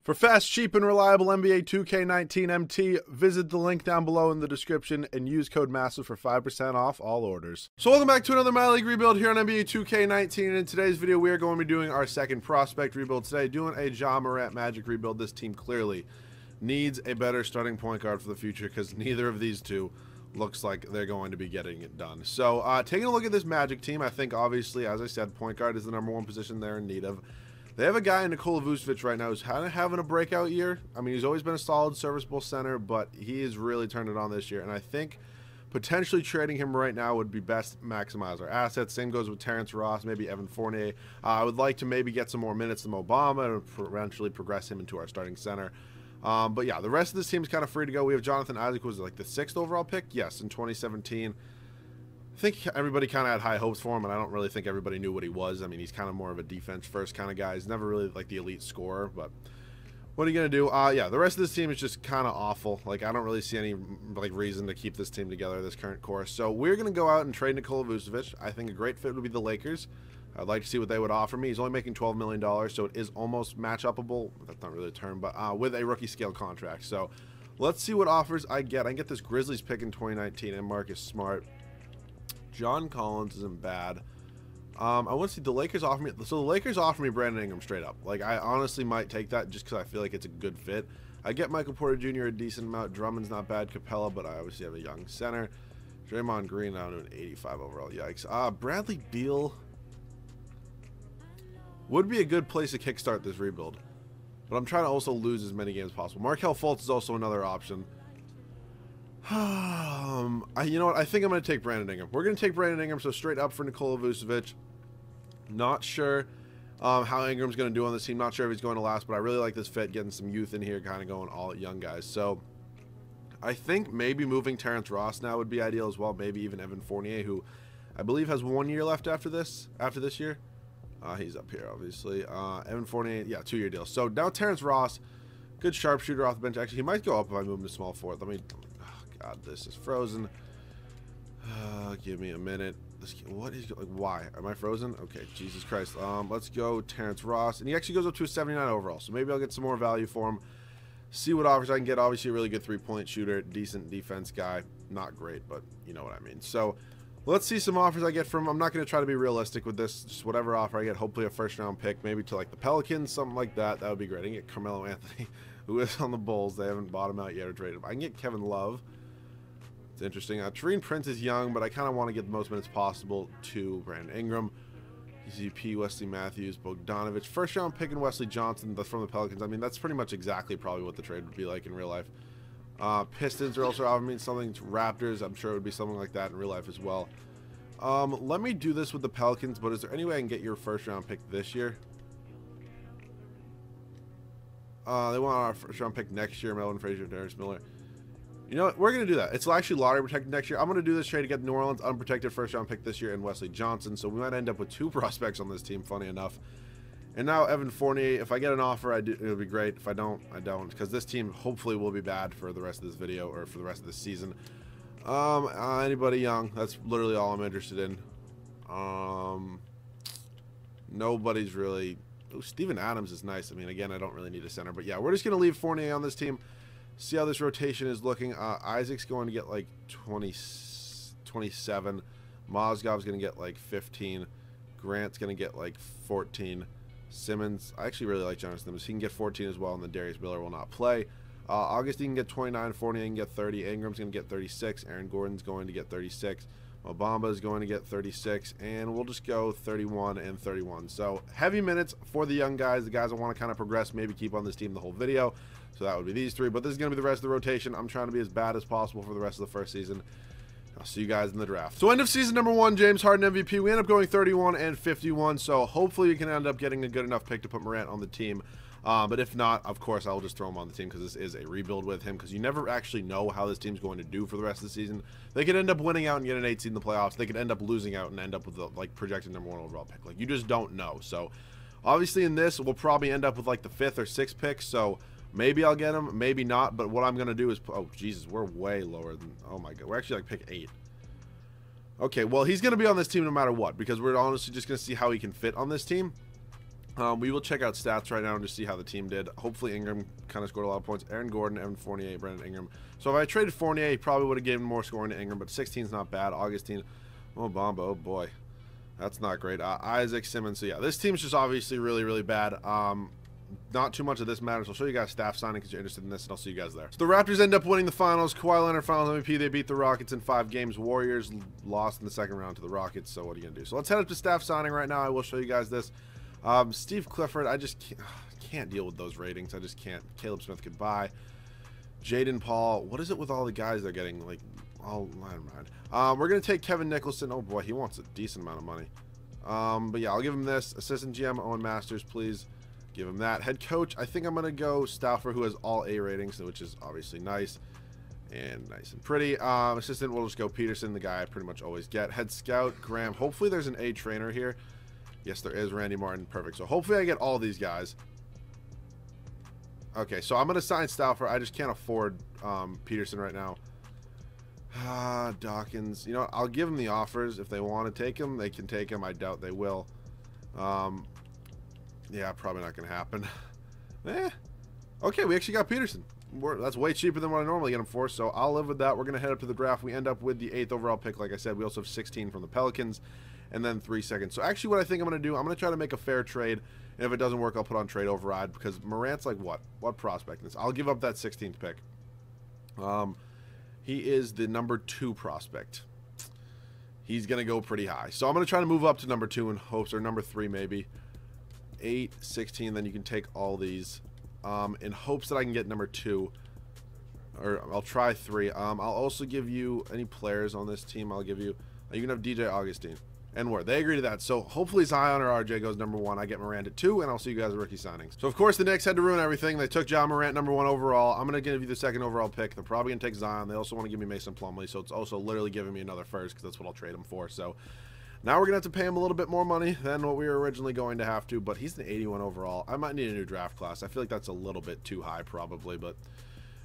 For fast, cheap, and reliable NBA 2K19 MT, visit the link down below in the description and use code MASSIVE for 5% off all orders. So welcome back to another My League rebuild here on NBA 2K19, and in today's video we are going to be doing our second prospect rebuild today, doing a Morant Magic rebuild. This team clearly needs a better starting point guard for the future because neither of these two looks like they're going to be getting it done. So taking a look at this Magic team, I think obviously, as I said, point guard is the #1 position they're in need of. They have a guy in Nikola Vucevic right now who's kind of having a breakout year. I mean, he's always been a solid, serviceable center, but he has really turned it on this year. And I think potentially trading him right now would be best to maximize our assets. Same goes with Terrence Ross, maybe Evan Fournier. I would like to maybe get some more minutes than Obama and eventually progress him into our starting center. But yeah, the rest of this team is kind of free to go. We have Jonathan Isaac, who was like the 6th overall pick. Yes, in 2017. I think everybody kind of had high hopes for him, and I don't really think everybody knew what he was. I mean, he's kind of more of a defense-first kind of guy. He's never really like the elite scorer, but what are you going to do? Yeah, the rest of this team is just kind of awful. Like, I don't really see any like reason to keep this team together, this current core. So we're going to go out and trade Nikola Vucevic. I think a great fit would be the Lakers. I'd like to see what they would offer me. He's only making $12 million, so it is almost match-upable. That's not really a term, but with a rookie-scale contract. So let's see what offers I get. I can get this Grizzlies pick in 2019 and Marcus Smart. John Collins isn't bad. I want to see the Lakers offer me. So the Lakers offer me Brandon Ingram straight up. Like, I honestly might take that just because I feel like it's a good fit. I get Michael Porter Jr. a decent amount. Drummond's not bad. Capella, but I obviously have a young center. Draymond Green down to an 85 overall. Yikes. Bradley Beal would be a good place to kickstart this rebuild, but I'm trying to also lose as many games as possible. Markelle Fultz is also another option. You know what? I think I'm going to take Brandon Ingram. We're going to take Brandon Ingram, so straight up for Nikola Vucevic. Not sure how Ingram's going to do on this team. Not sure if he's going to last, but I really like this fit, getting some youth in here, kind of going all young guys. So I think maybe moving Terrence Ross now would be ideal as well. Maybe even Evan Fournier, who I believe has 1 year left after this year. He's up here, obviously. Evan Fournier, yeah, 2-year deal. So now Terrence Ross, good sharpshooter off the bench. Actually, he might go up if I move him to small forward. Let me... God, this is frozen. Give me a minute. What is like? Why am I frozen? Okay, Jesus Christ. Let's go Terrence Ross, and he actually goes up to a 79 overall. So maybe I'll get some more value for him. See what offers I can get. Obviously, a really good 3-point shooter, decent defense guy. Not great, but you know what I mean. So let's see some offers I get from him. I'm not going to try to be realistic with this. Just whatever offer I get. Hopefully, a first-round pick, maybe to like the Pelicans, something like that. That would be great. I can get Carmelo Anthony, who is on the Bulls. They haven't bought him out yet or traded him. I can get Kevin Love. It's interesting. Taurean Prince is young, but I kind of want to get the most minutes possible to Brandon Ingram, ZP, Wesley Matthews, Bogdanovich. First round pick in Wesley Johnson from the Pelicans. I mean, that's pretty much exactly probably what the trade would be like in real life. Pistons are also offering me something. Raptors, I'm sure it would be something like that in real life as well. Let me do this with the Pelicans, but is there any way I can get your first round pick this year? They want our first round pick next year. Melvin Frazier, Darius Miller. You know what? We're going to do that. It's actually lottery protected next year. I'm going to do this trade to get New Orleans unprotected first-round pick this year and Wesley Johnson. So we might end up with 2 prospects on this team, funny enough. And now Evan Fournier. If I get an offer, it'll be great. If I don't, I don't. Because this team hopefully will be bad for the rest of this video or for the rest of this season. Anybody young. That's literally all I'm interested in. Nobody's really... Oh, Steven Adams is nice. I mean, again, I don't really need a center. But yeah, we're just going to leave Fournier on this team. See how this rotation is looking. Isaac's going to get like 27. Mozgov's going to get like 15. Grant's going to get like 14. Simmons, I actually really like Jonathan Simmons. He can get 14 as well, and then Darius Miller will not play. Augustine can get 29. Fournier can get 30. Ingram's going to get 36. Aaron Gordon's going to get 36. Mobamba is going to get 36. And we'll just go 31 and 31. So heavy minutes for the young guys. The guys I want to kind of progress, maybe keep on this team the whole video. So that would be these 3, but this is going to be the rest of the rotation. I'm trying to be as bad as possible for the rest of the first season. I'll see you guys in the draft. So end of season number 1, James Harden MVP. We end up going 31 and 51, so hopefully we can end up getting a good enough pick to put Morant on the team. But if not, of course, I'll just throw him on the team because this is a rebuild with him because you never actually know how this team's going to do for the rest of the season. They could end up winning out and get an 8 seed in the playoffs. They could end up losing out and end up with the like projected #1 overall pick. Like, you just don't know. So obviously in this, we'll probably end up with like the 5th or 6th pick, so maybe I'll get him, maybe not, but what I'm going to do is... Oh, Jesus, we're way lower than... Oh, my God. We're actually, like, pick 8. Okay, well, he's going to be on this team no matter what, because we're honestly just going to see how he can fit on this team. We will check out stats right now and just see how the team did. Hopefully Ingram kind of scored a lot of points. Aaron Gordon, Evan Fournier, Brandon Ingram. So if I traded Fournier, he probably would have given more scoring to Ingram, but 16 is not bad. Augustine, oh, Bomba, oh boy. That's not great. Isaac, Simmons. So yeah, this team's just obviously really, really bad. Not too much of this matters. I'll show you guys staff signing because you're interested in this, and I'll see you guys there. So the Raptors end up winning the finals. Kawhi Leonard finals MVP. They beat the Rockets in 5 games. Warriors lost in the second round to the Rockets. So what are you going to do? So let's head up to staff signing right now. I will show you guys this. Steve Clifford, I just can't deal with those ratings. I just can't. Caleb Smith, goodbye. Jaden Paul. What is it with all the guys they're getting? Like, oh, never mind. We're going to take Kevin Nicholson. Oh, boy, he wants a decent amount of money. But yeah, I'll give him this. Assistant GM, Owen Masters, please. Give him that. Head coach, I think I'm going to go Stauffer, who has all A ratings, which is obviously nice and pretty. Assistant, we'll just go Peterson, the guy I pretty much always get. Head scout, Graham. Hopefully there's an A trainer here. Yes, there is. Randy Martin. Perfect. So hopefully I get all these guys. Okay, so I'm going to sign Stauffer. I just can't afford Peterson right now. Dawkins. You know what? I'll give them the offers. If they want to take him, they can take him. I doubt they will. Yeah, probably not going to happen. Okay, we actually got Peterson. That's way cheaper than what I normally get him for, so I'll live with that. We're going to head up to the draft. We end up with the 8th overall pick. Like I said, we also have 16 from the Pelicans and then 3 seconds. So actually what I think I'm going to do, I'm going to try to make a fair trade. And if it doesn't work, I'll put on trade override because Morant's like what? What prospect is? I'll give up that 16th pick. He is the number 2 prospect. He's going to go pretty high. So I'm going to try to move up to number 2 in hopes, or number 3 maybe. 8, 16, then you can take all these in hopes that I can get number 2, or I'll try 3. I'll also give you any players on this team. I'll give you, you can have DJ Augustine and where they agree to that. So hopefully Zion or RJ goes number 1. I get Morant at 2, and I'll see you guys at rookie signings. So of course the Knicks had to ruin everything. They took Ja Morant number 1 overall. I'm going to give you the 2nd overall pick. They're probably going to take Zion. They also want to give me Mason Plumlee, so it's also literally giving me another first because that's what I'll trade him for. So now we're going to have to pay him a little bit more money than what we were originally going to have to, but he's an 81 overall. I might need a new draft class. I feel like that's a little bit too high probably, but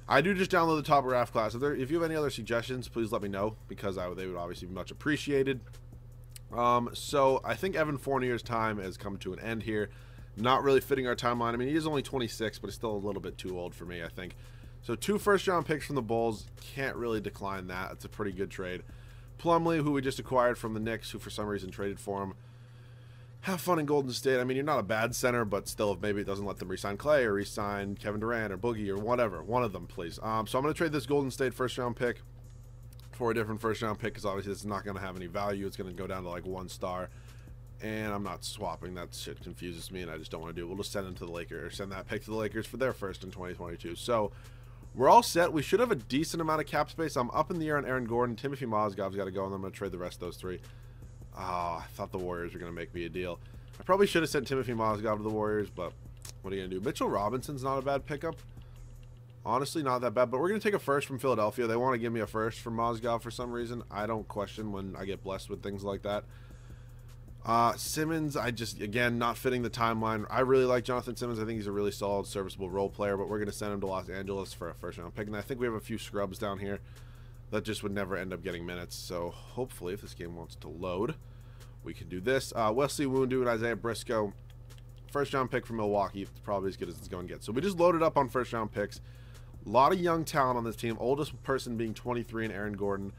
I do just download the top draft class. If you have any other suggestions, please let me know because they would obviously be much appreciated. So I think Evan Fournier's time has come to an end here. Not really fitting our timeline. I mean, he is only 26, but it's still a little bit too old for me, I think. So 2 first-round picks from the Bulls. Can't really decline that. It's a pretty good trade. Plumlee, who we just acquired from the Knicks, who for some reason traded for him. Have fun in Golden State. I mean, you're not a bad center, but still, if maybe it doesn't let them re-sign Clay or re-sign Kevin Durant or Boogie or whatever, one of them, please. So I'm going to trade this Golden State first-round pick for a different first-round pick because obviously it's not going to have any value. It's going to go down to like 1 star, and I'm not swapping. That shit confuses me, and I just don't want to do it. We'll just send him to the Lakers, or send that pick to the Lakers for their first in 2022. So we're all set. We should have a decent amount of cap space. I'm up in the air on Aaron Gordon. Timothy Mozgov's got to go, and I'm going to trade the rest of those 3. I thought the Warriors were going to make me a deal. I probably should have sent Timothy Mozgov to the Warriors, but what are you going to do? Mitchell Robinson's not a bad pickup. Honestly, not that bad, but we're going to take a first from Philadelphia. They want to give me a first from Mozgov for some reason. I don't question when I get blessed with things like that. Simmons, again, not fitting the timeline. I really like Jonathan Simmons. I think he's a really solid, serviceable role player, but we're going to send him to Los Angeles for a first-round pick. And I think we have a few scrubs down here that just would never end up getting minutes. So hopefully, if this game wants to load, we can do this. Wesley Woundu and Isaiah Briscoe. First-round pick from Milwaukee. It's probably as good as it's going to get. So we just loaded up on first-round picks. A lot of young talent on this team. Oldest person being 23 and Aaron Gordon.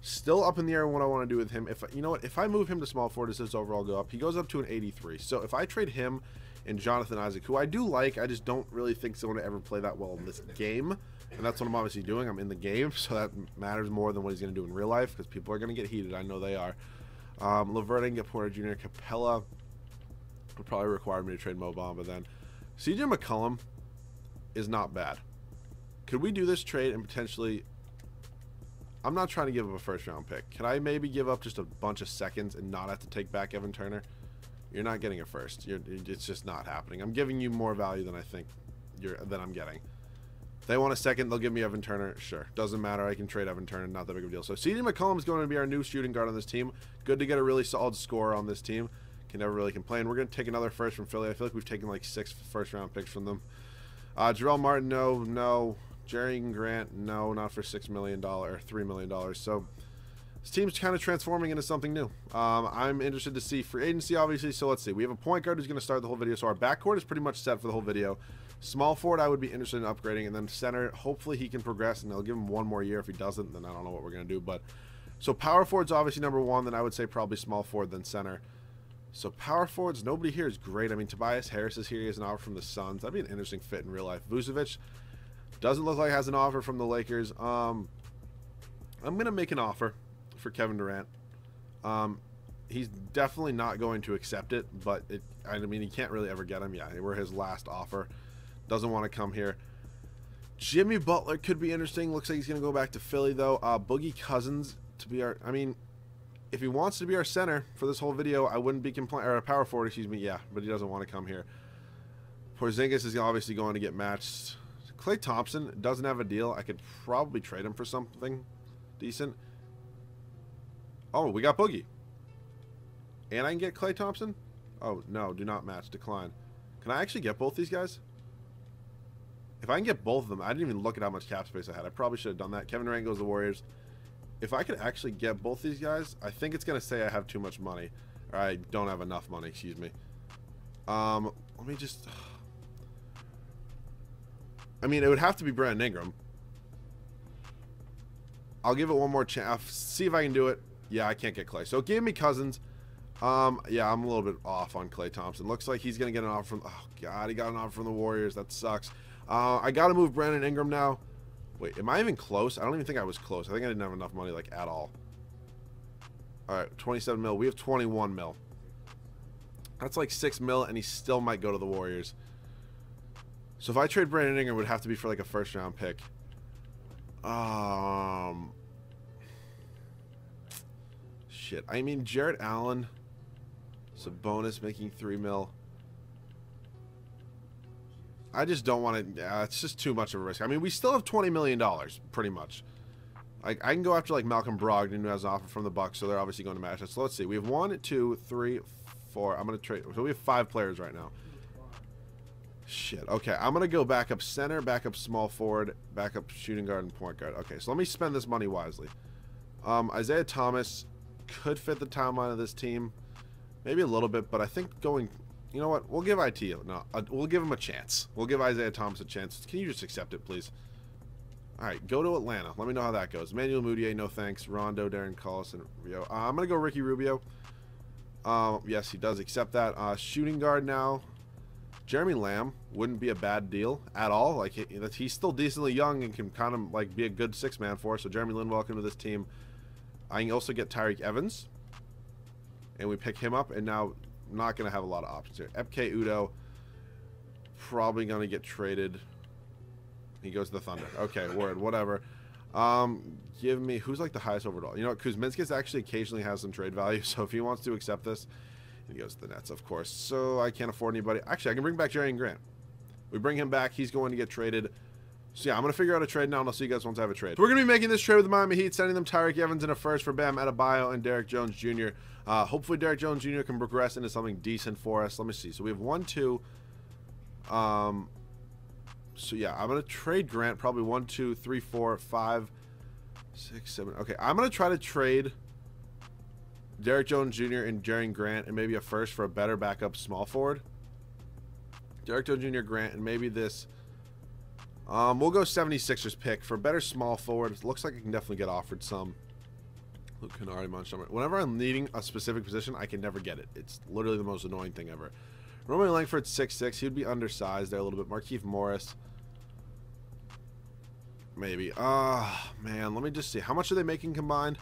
Still up in the air on what I want to do with him. You know what? If I move him to small forward, does his overall go up? He goes up to an 83. So if I trade him and Jonathan Isaac, who I do like, I just don't really think someone to ever play that well in this game. And that's what I'm obviously doing. I'm in the game, so that matters more than what he's going to do in real life because people are going to get heated. I know they are. Levert, I can get Porter Jr. Capella would probably require me to trade Mo Bamba then. CJ McCollum is not bad. Could we do this trade and potentially... I'm not trying to give up a first-round pick. Can I maybe give up just a bunch of seconds and not have to take back Evan Turner? You're not getting a first. It's just not happening. I'm giving you more value than I think I'm getting. If they want a second, they'll give me Evan Turner. Sure. Doesn't matter. I can trade Evan Turner. Not that big of a deal. So CJ McCollum is going to be our new shooting guard on this team. Good to get a really solid scorer on this team. Can never really complain. We're going to take another first from Philly. I feel like we've taken like 6 first-round picks from them. Jarrell Martin, no. Jerry Grant, no, not for $6 million or $3 million. So this team's kind of transforming into something new. I'm interested to see free agency, obviously. So let's see. We have a point guard who's going to start the whole video. So our backcourt is pretty much set for the whole video. Small forward, I would be interested in upgrading, and then center. Hopefully he can progress, and they'll give him one more year. If he doesn't, then I don't know what we're going to do. But so power forward's obviously number one. Then I would say probably small forward, then center. So power forwards, nobody here is great. I mean, Tobias Harris is here. He has an offer from the Suns. That'd be an interesting fit in real life. Vucevic doesn't look like he has an offer from the Lakers. I'm going to make an offer for Kevin Durant. He's definitely not going to accept it, but I mean, he can't really ever get him. Yeah, we're his last offer. Doesn't want to come here. Jimmy Butler could be interesting. Looks like he's going to go back to Philly, though. Boogie Cousins to be our... I mean, if he wants to be our center for this whole video, I wouldn't be complaining... Or a power forward, excuse me. Yeah, but he doesn't want to come here. Porzingis is obviously going to get matched. Klay Thompson doesn't have a deal. I could probably trade him for something decent. Oh, we got Boogie. And I can get Klay Thompson? Oh, no, do not match. Decline. Can I actually get both these guys? If I can get both of them, I didn't even look at how much cap space I had. I probably should have done that. Kevin Durant goes to the Warriors. If I could actually get both these guys, I think it's going to say I have too much money. Or I don't have enough money, excuse me. Let me just... I mean, it would have to be Brandon Ingram. I'll give it one more chance. See if I can do it. Yeah, I can't get Klay. So it gave me Cousins. Yeah, I'm a little bit off on Klay Thompson. Looks like he's going to get an offer from... Oh, God, he got an offer from the Warriors. That sucks. I got to move Brandon Ingram now. Wait, am I even close? I don't even think I was close. I think I didn't have enough money, like, at all. All right, 27 mil. We have 21 mil. That's like 6 mil, and he still might go to the Warriors. So if I trade Brandon Ingram, it would have to be for, like, a first-round pick. Shit. I mean, Jarrett Allen. Sabonis making 3 mil. I just don't want to... it's just too much of a risk. I mean, we still have $20 million, pretty much. I can go after, like, Malcolm Brogdon, who has an offer from the Bucks, so they're obviously going to match us. So let's see. We have 1, 2, 3, 4. I'm going to trade... So we have 5 players right now. Shit. Okay, I'm going to go back up center, back up small forward, back up shooting guard, and point guard. Okay, so let me spend this money wisely. Isaiah Thomas could fit the timeline of this team. Maybe a little bit, but I think going... You know what? We'll give we'll give him a chance. We'll give Isaiah Thomas a chance. Can you just accept it, please? All right, go to Atlanta. Let me know how that goes. Emmanuel Mudiay, no thanks. Rondo, Darren Collison, Rio. I'm going to go Ricky Rubio. Yes, he does accept that. Shooting guard now. Jeremy Lamb wouldn't be a bad deal at all. Like, he's still decently young and can kind of, like, be a good six-man for us. So, Jeremy Lin, welcome to this team. I can also get Tyreek Evans. And we pick him up, and now... Not going to have a lot of options here. FK Udo, probably going to get traded. He goes to the Thunder. Okay, word, whatever. Give me, who's like the highest overall? You know what, Kuzminskis actually occasionally has some trade value, so if he wants to accept this, he goes to the Nets, of course. So I can't afford anybody. Actually, I can bring back Jerian Grant. We bring him back. He's going to get traded. So yeah, I'm going to figure out a trade now, and I'll see you guys once I have a trade. So we're going to be making this trade with the Miami Heat, sending them Tyreek Evans in a first for Bam Adebayo and Derrick Jones Jr. Hopefully Derrick Jones Jr. can progress into something decent for us. Let me see. So we have 1, 2. So yeah, I'm going to trade Grant probably 1, 2, 3, 4, 5, 6, 7. Okay, I'm going to try to trade Derrick Jones Jr. and Jerian Grant and maybe a first for a better backup small forward. Derrick Jones Jr., Grant, and maybe this... we'll go 76ers pick for a better small forward. It looks like I can definitely get offered some. Luke Kennard, Montgomery. Whenever I'm needing a specific position, I can never get it. It's literally the most annoying thing ever. Romeo Langford 6'6". He would be undersized there a little bit. Markieff Morris. Maybe. Man, let me just see. How much are they making combined?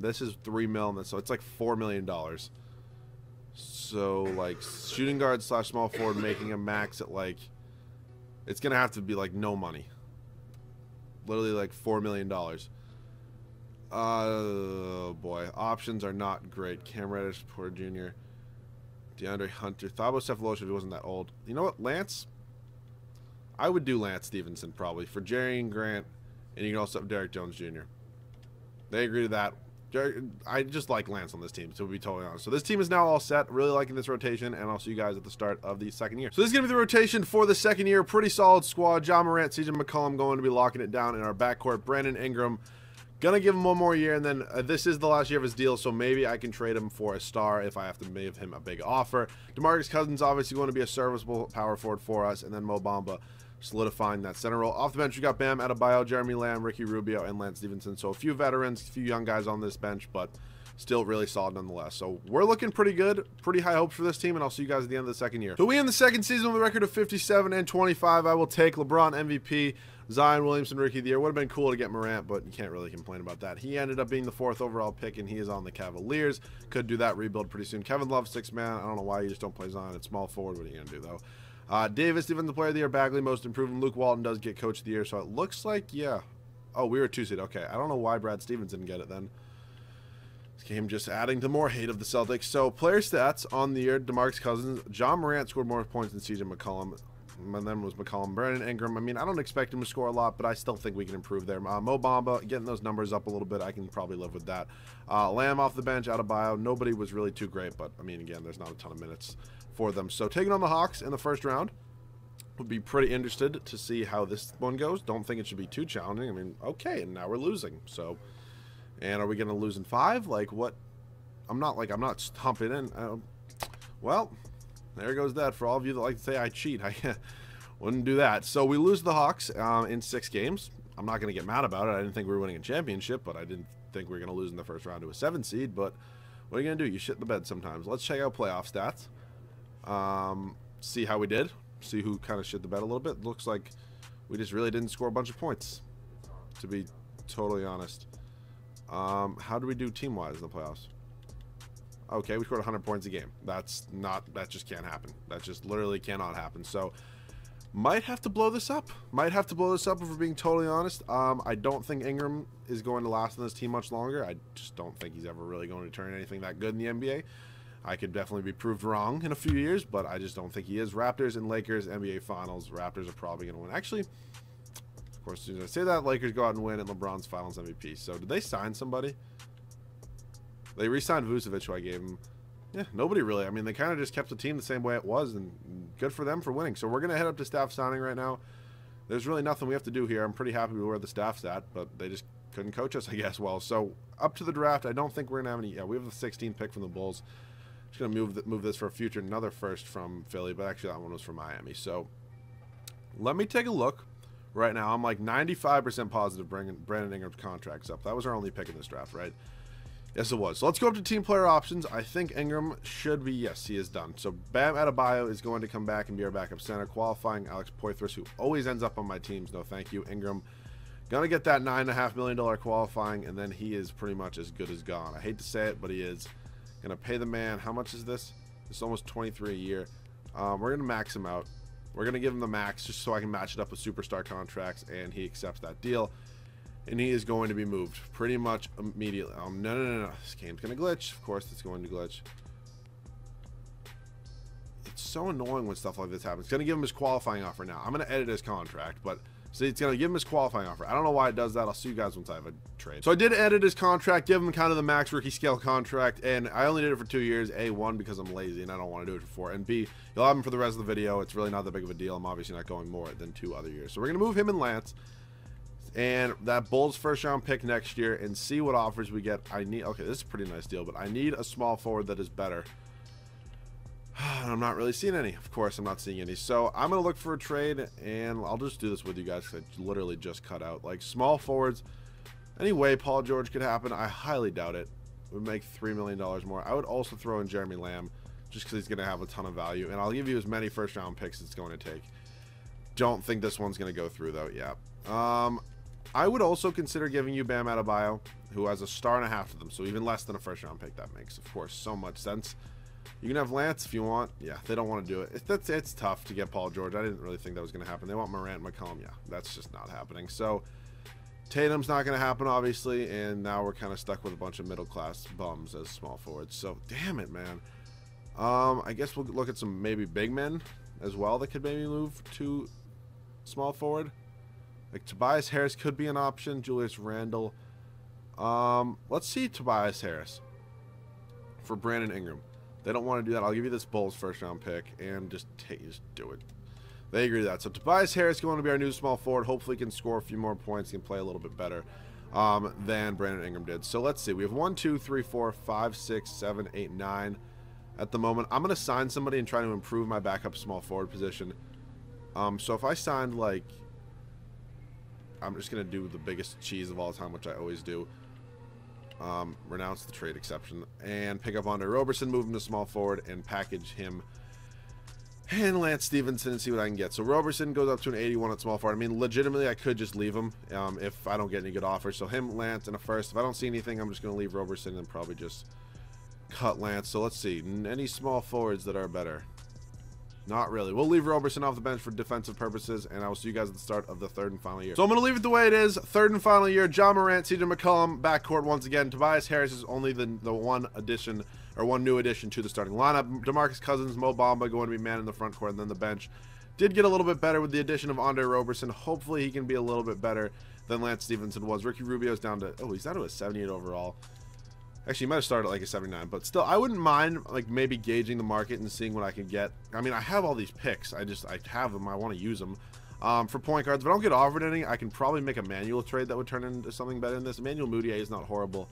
This is 3 mil, so it's like $4 million. So, like, shooting guard / small forward making a max at, like... It's going to have to be, like, no money. Literally, like, $4 million. Oh, boy. Options are not great. Cam Reddish, Porter Jr., DeAndre Hunter. Thabo Sefolosha, if he wasn't that old. You know what? Lance? I would do Lance Stevenson, probably. For Jerian Grant, and you can also have Derrick Jones Jr. They agree to that. I just like Lance on this team, to be totally honest. So this team is now all set. Really liking this rotation, and I'll see you guys at the start of the second year. So this is going to be the rotation for the second year. Pretty solid squad. John Morant, CJ McCollum going to be locking it down in our backcourt. Brandon Ingram Gonna give him one more year, and then this is the last year of his deal, so maybe I can trade him for a star if I have to give him a big offer. DeMarcus Cousins obviously going to be a serviceable power forward for us, and then Mo Bamba solidifying that center role. Off the bench, we got Bam Adebayo, Jeremy Lamb, Ricky Rubio, and Lance Stevenson. So a few veterans, a few young guys on this bench, but still really solid nonetheless. So we're looking pretty good, pretty high hopes for this team, and I'll see you guys at the end of the second year. So we end the second season with a record of 57-25. I will take LeBron MVP, Zion Williamson Rookie of the Year. Would have been cool to get Morant, but you can't really complain about that. He ended up being the 4th overall pick, and he is on the Cavaliers. Could do that rebuild pretty soon. Kevin Love, 6th man. I don't know why you just don't play Zion at small forward. What are you going to do, though? Davis, Defensive Player of the Year. Bagley, Most Improved. Luke Walton does get Coach of the Year, so it looks like, yeah. Oh, we were 2 seed. Okay, I don't know why Brad Stevens didn't get it then. This game just adding to more hate of the Celtics. So, player stats on the year, DeMarcus Cousins. John Morant scored more points than CJ McCollum. And then was McCollum. Brandon Ingram. I mean, I don't expect him to score a lot, but I still think we can improve there. Mo Bamba, getting those numbers up a little bit, I can probably live with that. Lamb off the bench, Adebayo. Nobody was really too great, but, I mean, again, there's not a ton of minutes for them. So, taking on the Hawks in the first round. Would be pretty interested to see how this one goes. Don't think it should be too challenging. I mean, okay, and now we're losing. So, and are we going to lose in 5? Like, what? I'm not stomping in. Well, there goes that. For all of you that like to say I cheat, I wouldn't do that. So we lose the Hawks in 6 games. I'm not going to get mad about it. I didn't think we were winning a championship, but I didn't think we were going to lose in the first round to a 7 seed. But what are you going to do? You shit the bed sometimes. Let's check out playoff stats. See how we did. See who kind of shit the bed a little bit. Looks like we just really didn't score a bunch of points, to be totally honest. How do we do team-wise in the playoffs? Okay, we scored 100 points a game. That just can't happen. That just literally cannot happen. So, might have to blow this up. Might have to blow this up if we're being totally honest. I don't think Ingram is going to last in this team much longer. I just don't think he's ever really going to turn anything that good in the NBA. I could definitely be proved wrong in a few years, but I just don't think he is. Raptors and Lakers, NBA Finals. Raptors are probably going to win. Actually, of course, as soon as I say that, Lakers go out and win, and LeBron's Finals MVP. So, did they sign somebody? They re-signed Vucevic, who I gave him. Yeah, nobody really. I mean, they kind of just kept the team the same way it was, and good for them for winning. So, we're going to head up to staff signing right now. There's really nothing we have to do here. I'm pretty happy with where the staff's at, but they just couldn't coach us, I guess, well. So, up to the draft, I don't think we're going to have any. Yeah, we have the 16th pick from the Bulls. Just going to move this for a future, another first from Philly, but actually that one was from Miami. So let me take a look right now. I'm like 95% positive bringing Brandon Ingram's contracts up. That was our only pick in this draft, right? Yes, it was. So let's go up to team player options. I think Ingram should be, yes, he is done. So Bam Adebayo is going to come back and be our backup center. Qualifying Alex Poythress, who always ends up on my teams. No, thank you. Ingram going to get that $9.5 million qualifying, and then he is pretty much as good as gone. I hate to say it, but he is. Gonna pay the man. How much is this? It's almost 23 a year. We're gonna max him out. We're gonna give him the max just so I can match it up with superstar contracts, and he accepts that deal, and he is going to be moved pretty much immediately. No. This game's gonna glitch. Of course, it's going to glitch. It's so annoying when stuff like this happens. It's gonna give him his qualifying offer now. I'm gonna edit his contract, but. See, it's going to give him his qualifying offer. I don't know why it does that. I'll see you guys once I have a trade. So I did edit his contract, give him kind of the max rookie scale contract, and I only did it for 2 years. A, 1, because I'm lazy and I don't want to do it for 4. And B, you'll have him for the rest of the video. It's really not that big of a deal. I'm obviously not going more than 2 other years. So we're going to move him and Lance and that Bulls first round pick next year and see what offers we get. Okay, this is a pretty nice deal, but I need a small forward that is better. I'm not really seeing any. Of course, I'm not seeing any. So I'm going to look for a trade, and I'll just do this with you guys because I literally just cut out. Like, small forwards, any way Paul George could happen, I highly doubt it. It would make $3 million more. I would also throw in Jeremy Lamb just because he's going to have a ton of value, and I'll give you as many first-round picks as it's going to take. Don't think this one's going to go through, though. Yeah. I would also consider giving you Bam Adebayo, who has a star and a half to them, so even less than a first-round pick. That makes, of course, so much sense. You can have Lance if you want. Yeah, they don't want to do it. It's tough to get Paul George. I didn't really think that was going to happen. They want Morant and McCollum. Yeah, that's just not happening. So Tatum's not going to happen, obviously, and now we're kind of stuck with a bunch of middle-class bums as small forwards. So, damn it, man. I guess we'll look at some maybe big men as well that could maybe move to small forward. Like Tobias Harris could be an option. Julius Randle. Let's see Tobias Harris for Brandon Ingram. They don't want to do that. I'll give you this Bulls first-round pick and just do it. They agree to that. So Tobias Harris going to be our new small forward. Hopefully can score a few more points, can play a little bit better. than Brandon Ingram did. So let's see. We have 1, 2, 3, 4, 5, 6, 7, 8, 9 at the moment. I'm going to sign somebody and try to improve my backup small forward position. So if I signed, like, I'm just going to do the biggest cheese of all time, which I always do. Renounce the trade exception and pick up Andre Roberson, move him to small forward, and package him and Lance Stevenson and see what I can get. So Roberson goes up to an 81 at small forward. I mean, legitimately, I could just leave him if I don't get any good offers. So him, Lance, and a first. If I don't see anything, I'm just going to leave Roberson and probably just cut Lance. So let's see. Any small forwards that are better? Not really. We'll leave Roberson off the bench for defensive purposes, and I will see you guys at the start of the third and final year. So I'm going to leave it the way it is. Third and final year. John Morant, CJ McCollum, backcourt once again. Tobias Harris is only the one addition, or one new addition to the starting lineup. DeMarcus Cousins, Mo Bamba going to be man in the front court and then the bench. Did get a little bit better with the addition of Andre Roberson. Hopefully he can be a little bit better than Lance Stevenson was. Ricky Rubio's down to, oh, he's down to a 78 overall. Actually, he might have started at like a 79, but still, I wouldn't mind like maybe gauging the market and seeing what I can get. I mean, I have all these picks. I have them. I want to use them for point guards. If I don't get offered any, I can probably make a manual trade that would turn into something better than this. Emmanuel Mudiay is not horrible.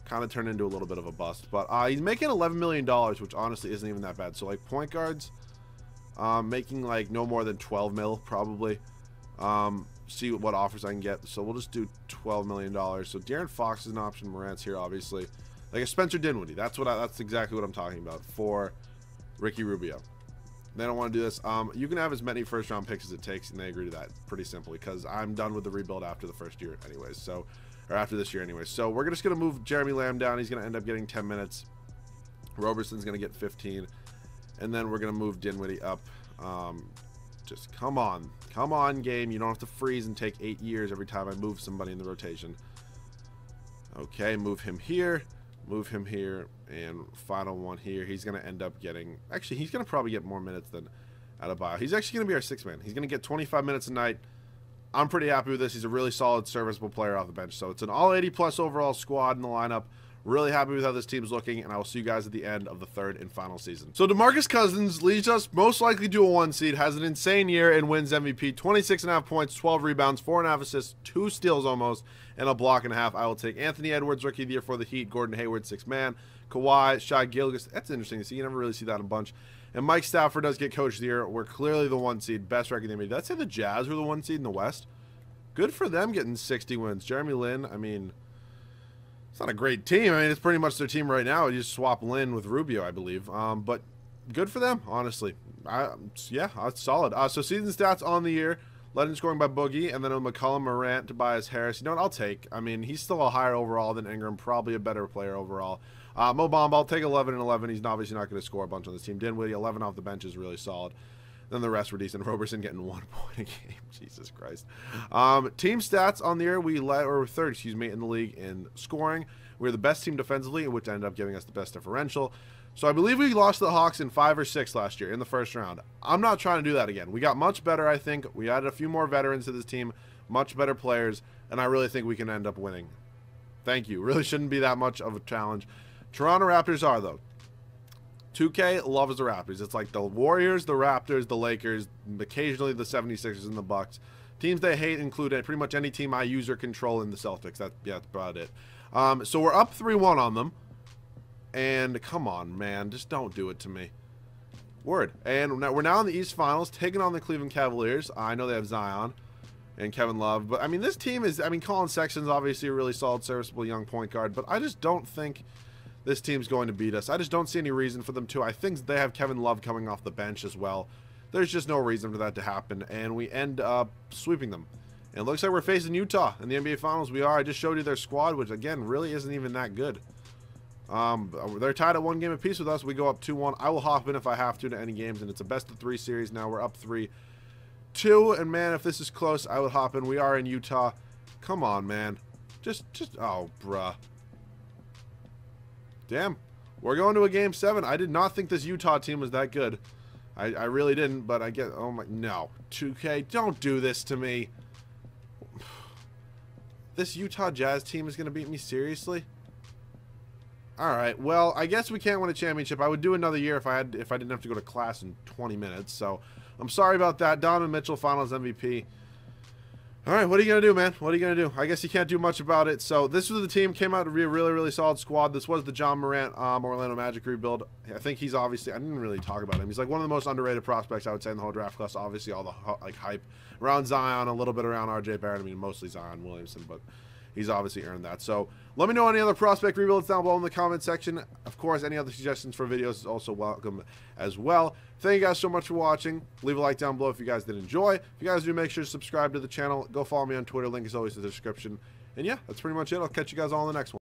Kind of turned into a little bit of a bust, but he's making $11 million, which honestly isn't even that bad. So like point guards, making like no more than 12 mil probably. See what offers I can get. So we'll just do $12 million. So De'Aaron Fox is an option. Morant's here, obviously. Like a Spencer Dinwiddie. That's exactly what I'm talking about for Ricky Rubio. They don't want to do this. You can have as many first-round picks as it takes, and they agree to that pretty simply because I'm done with the rebuild after the first year anyways. So, or after this year anyways. So we're just going to move Jeremy Lamb down. He's going to end up getting 10 minutes. Roberson's going to get 15. And then we're going to move Dinwiddie up. Just come on. Come on, game. You don't have to freeze and take 8 years every time I move somebody in the rotation. Okay, move him here. Move him here, and final one here. He's going to end up getting... Actually, he's going to probably get more minutes than Adebayo. He's actually going to be our sixth man. He's going to get 25 minutes a night. I'm pretty happy with this. He's a really solid, serviceable player off the bench. So it's an all 80-plus overall squad in the lineup. Really happy with how this team's looking, and I will see you guys at the end of the third and final season. So DeMarcus Cousins leads us most likely to a 1 seed, has an insane year, and wins MVP. 26.5 points, 12 rebounds, 4.5 assists, 2 steals almost, and a block and a half. I will take Anthony Edwards, rookie of the year for the Heat, Gordon Hayward, 6th man, Kawhi, Shai Gilgeous. That's interesting to see. You never really see that in a bunch. And Mike Stafford does get coach of the year. We're clearly the 1 seed, best record in the NBA. Did I say the Jazz were the 1 seed in the West? Good for them getting 60 wins. Jeremy Lin, I mean... It's not a great team. I mean, it's pretty much their team right now. You just swap Lin with Rubio, I believe. But good for them, honestly. Yeah, it's solid. So season stats on the year. Leading scoring by Boogie, and then a McCollum, Morant, Tobias Harris. You know what? I'll take. I mean, he's still a higher overall than Ingram. Probably a better player overall. Mo Bamba, I'll take 11 and 11. He's obviously not going to score a bunch on this team. Dinwiddie, 11 off the bench is really solid. Then the rest were decent. Roberson getting 1 point a game. Jesus Christ. Team stats on the year, we led, or third, excuse me, in the league in scoring. We're the best team defensively, which ended up giving us the best differential. So I believe we lost to the Hawks in 5 or 6 last year in the first round. I'm not trying to do that again. We got much better, I think. We added a few more veterans to this team, much better players, and I really think we can end up winning. Thank you. Really shouldn't be that much of a challenge. Toronto Raptors are, though. 2K loves the Raptors. It's like the Warriors, the Raptors, the Lakers, occasionally the 76ers and the Bucks. Teams they hate include pretty much any team I use or control in the Celtics. That's about it. So we're up 3-1 on them. And come on, man. Just don't do it to me. Word. And we're now in the East Finals, taking on the Cleveland Cavaliers. I know they have Zion and Kevin Love. But, I mean, this team is... I mean, Colin Sexton's obviously a really solid, serviceable young point guard. But I just don't think... this team's going to beat us. I just don't see any reason for them to. I think they have Kevin Love coming off the bench as well. There's just no reason for that to happen, and we end up sweeping them. And it looks like we're facing Utah in the NBA Finals. We are. I just showed you their squad, which, again, really isn't even that good. They're tied at 1 game apiece with us. We go up 2-1. I will hop in if I have to any games, and it's a best-of-3 series now. We're up 3-2, and, man, if this is close, I would hop in. We are in Utah. Come on, man. Just, oh, bruh. Damn. We're going to a game 7. I did not think this Utah team was that good. I really didn't, but I get... Oh, my... No. 2K, don't do this to me. This Utah Jazz team is going to beat me? Seriously? Alright, well, I guess we can't win a championship. I would do another year if I didn't have to go to class in 20 minutes. So, I'm sorry about that. Donovan Mitchell, Finals MVP. All right, what are you going to do, man? What are you going to do? I guess you can't do much about it. So this was the team. Came out to be a really, really solid squad. This was the John Morant Orlando Magic rebuild. I think he's obviously, I didn't really talk about him. He's like one of the most underrated prospects, I would say, in the whole draft class. Obviously, all the like hype around Zion, a little bit around RJ Barrett. I mean, mostly Zion Williamson, but he's obviously earned that. So let me know any other prospect rebuilds down below in the comment section. Of course, any other suggestions for videos is also welcome as well. Thank you guys so much for watching. Leave a like down below if you guys did enjoy. If you guys do, make sure to subscribe to the channel. Go follow me on Twitter. Link is always in the description. And yeah, that's pretty much it. I'll catch you guys all in the next one.